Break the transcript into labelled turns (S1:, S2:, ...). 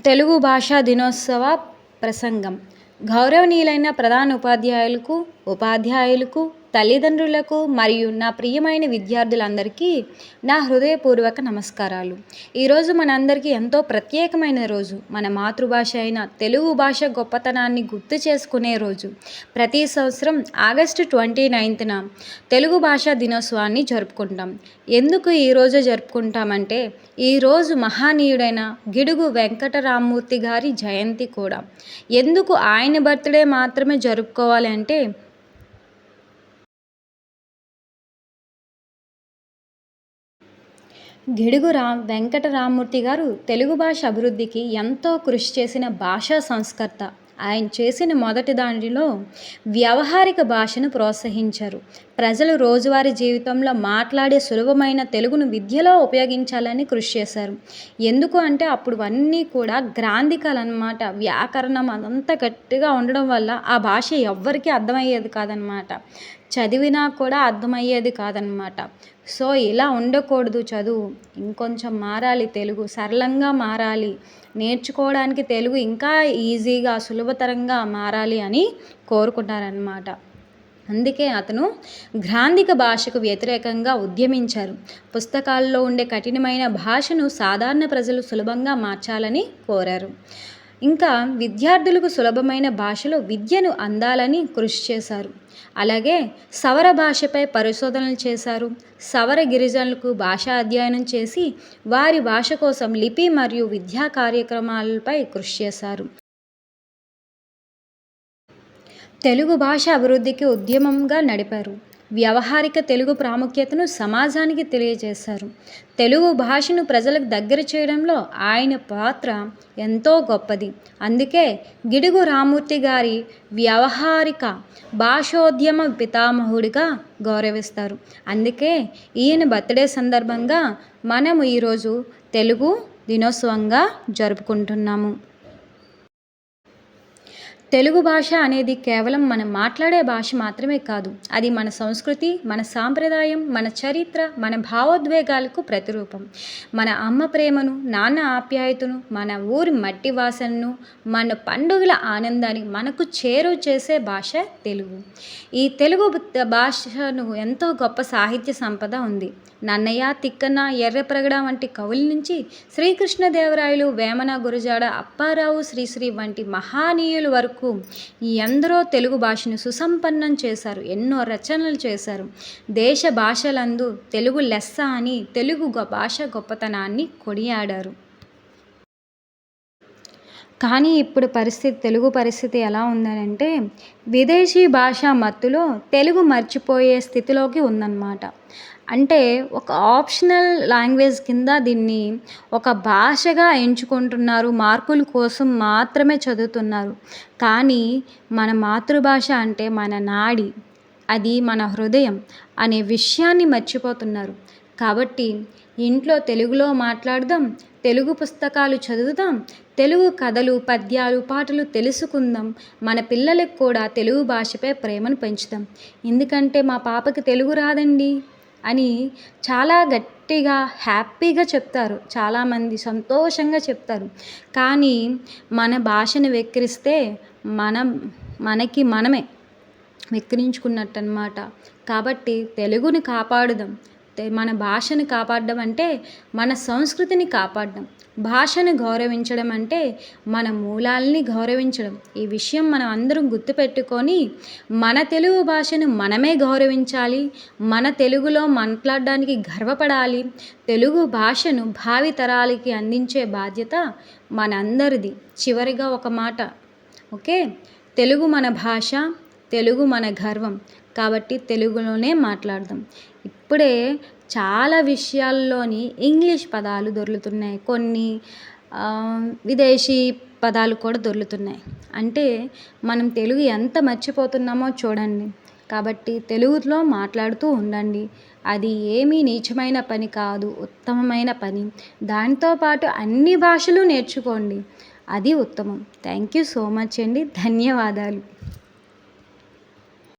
S1: తెలుగు భాషా దినోత్సవ ప్రసంగం. గౌరవనీయులైన ప్రధాన ఉపాధ్యాయులకు, తల్లిదండ్రులకు మరియు నా ప్రియమైన విద్యార్థులందరికీ నా హృదయపూర్వక నమస్కారాలు. ఈరోజు మనందరికీ ఎంతో ప్రత్యేకమైన రోజు. మన మాతృభాష అయిన తెలుగు భాష గొప్పతనాన్ని గుర్తు చేసుకునే రోజు. ప్రతి సంవత్సరం ఆగస్టు 29న తెలుగు భాషా దినోత్సవాన్ని జరుపుకుంటాం. ఎందుకు ఈరోజు జరుపుకుంటామంటే ఈరోజు మహనీయుడైన గిడుగు వెంకటరామమూర్తి గారి జయంతి కూడా. ఎందుకు ఆయన బర్త్డే మాత్రమే జరుపుకోవాలి అంటే గిడుగు వెంకటరామమూర్తి గారు తెలుగు భాష అభివృద్ధికి ఎంతో కృషి చేసిన భాషా సంస్కర్త. ఆయన చేసిన మొదటి దానిలో వ్యావహారిక భాషను ప్రోత్సహించారు. ప్రజలు రోజువారీ జీవితంలో మాట్లాడే సులభమైన తెలుగును విద్యలో ఉపయోగించాలని కృషి చేశారు. ఎందుకు అంటే అప్పుడు అన్నీ కూడా గ్రాంథికాలు అన్నమాట. వ్యాకరణం అదంతా గట్టిగా ఉండడం వల్ల ఆ భాష ఎవ్వరికీ అర్థమయ్యేది కాదనమాట. చదివినా కూడా అర్థమయ్యేది కాదనమాట. సో ఇలా ఉండకూడదు చదువు, ఇంకొంచెం మారాలి, తెలుగు సరళంగా మారాలి, నేర్చుకోవడానికి తెలుగు ఇంకా ఈజీగా సులభతరంగా మారాలి అని కోరుకున్నారన్నమాట. అందుకే అతను గ్రాంథిక భాషకు వ్యతిరేకంగా ఉద్యమించారు. పుస్తకాల్లో ఉండే కఠినమైన భాషను సాధారణ ప్రజలు సులభంగా మార్చాలని కోరారు. ఇంకా విద్యార్థులకు సులభమైన భాషలో విద్యను అందాలని కృషి చేశారు. అలాగే సవర భాషపై పరిశోధనలు చేశారు. సవర గిరిజనులకు భాషా అధ్యయనం చేసి వారి భాష కోసం లిపి మరియు విద్యా కార్యక్రమాలపై కృషి చేశారు. తెలుగు భాష అభివృద్ధికి ఉద్యమంగా నడిపారు. వ్యవహారిక తెలుగు ప్రాముఖ్యతను సమాజానికి తెలియజేశారు. తెలుగు భాషను ప్రజలకు దగ్గర చేయడంలో ఆయన పాత్ర ఎంతో గొప్పది. అందుకే గిడుగు రామమూర్తి గారి వ్యవహారిక భాషోద్యమ పితామహుడిగా గౌరవిస్తారు. అందుకే ఈయన బర్త్డే సందర్భంగా మనము ఈరోజు తెలుగు దినోత్సవంగా జరుపుకుంటున్నాము. తెలుగు భాష అనేది కేవలం మనం మాట్లాడే భాష మాత్రమే కాదు. అది మన సంస్కృతి, మన సాంప్రదాయం, మన చరిత్ర, మన భావోద్వేగాలకు ప్రతిరూపం. మన అమ్మ ప్రేమను, నాన్న ఆప్యాయతను, మన ఊరి మట్టి వాసనను, మన పండుగల ఆనందాన్ని మనకు చేరువ చేసే భాష తెలుగు. ఈ తెలుగు భాషను ఎంతో గొప్ప సాహిత్య సంపద ఉంది. నన్నయ్య, తిక్కన్న, ఎర్రప్రగడ వంటి కవుల నుంచి శ్రీకృష్ణదేవరాయలు, వేమన, గురజాడ, అప్పారావు, శ్రీశ్రీ వంటి మహనీయుల వరకు ఎందరో తెలుగు భాషను సుసంపన్నం చేశారు. ఎన్నో రచనలు చేశారు. దేశ భాషలందు తెలుగు లెస్స అని తెలుగు భాష గొప్పతనాన్ని కొనియాడారు. కానీ ఇప్పుడు తెలుగు పరిస్థితి ఎలా ఉందనంటే విదేశీ భాషా మత్తులో తెలుగు మర్చిపోయే స్థితిలోకి ఉందన్నమాట. అంటే ఒక ఆప్షనల్ లాంగ్వేజ్ కింద దీన్ని ఒక భాషగా ఎంచుకుంటున్నారు. మార్కుల కోసం మాత్రమే చదువుతున్నారు. కానీ మన మాతృభాష అంటే మన నాడి, అది మన హృదయం అనే విషయాన్ని మర్చిపోతున్నారు. కాబట్టి ఇంట్లో తెలుగులో మాట్లాడదాం, తెలుగు పుస్తకాలు చదువుదాం, తెలుగు కథలు, పద్యాలు, పాటలు తెలుసుకుందాం. మన పిల్లలకు కూడా తెలుగు భాషపై ప్రేమను పెంచుదాం. ఎందుకంటే మా పాపకి తెలుగు రాదండి అని చాలా గట్టిగా హ్యాపీగా చెప్తారు. చాలామంది సంతోషంగా చెప్తారు. కానీ మన భాషను వెక్కిరిస్తే మనకి మనమే వెక్కిరించుకున్నట్టు అన్నమాట. కాబట్టి తెలుగుని కాపాడుదాం. మన భాషను కాపాడడం అంటే మన సంస్కృతిని కాపాడడం. భాషను గౌరవించడం అంటే మన మూలాల్ని గౌరవించడం. ఈ విషయం మనం అందరం గుర్తుపెట్టుకొని మన తెలుగు భాషను మనమే గౌరవించాలి. మన తెలుగులో మాట్లాడడానికి గర్వపడాలి. తెలుగు భాషను భావితరాలకి అందించే బాధ్యత మనందరిది. చివరిగా ఒక మాట, ఓకే, తెలుగు మన భాష, తెలుగు మన గర్వం. కాబట్టి తెలుగులోనే మాట్లాడదాం. ఇప్పుడే చాలా విషయాల్లోని ఇంగ్లీష్ పదాలు దొర్లుతున్నాయి. కొన్ని విదేశీ పదాలు కూడా దొర్లుతున్నాయి. అంటే మనం తెలుగు ఎంత మర్చిపోతున్నామో చూడండి. కాబట్టి తెలుగులో మాట్లాడుతూ ఉండండి. అది ఏమీ నీచమైన పని కాదు, ఉత్తమమైన పని. దానితో పాటు అన్ని భాషలు నేర్చుకోండి, అది ఉత్తమం. థ్యాంక్ యూ సో మచ్ అండి. ధన్యవాదాలు.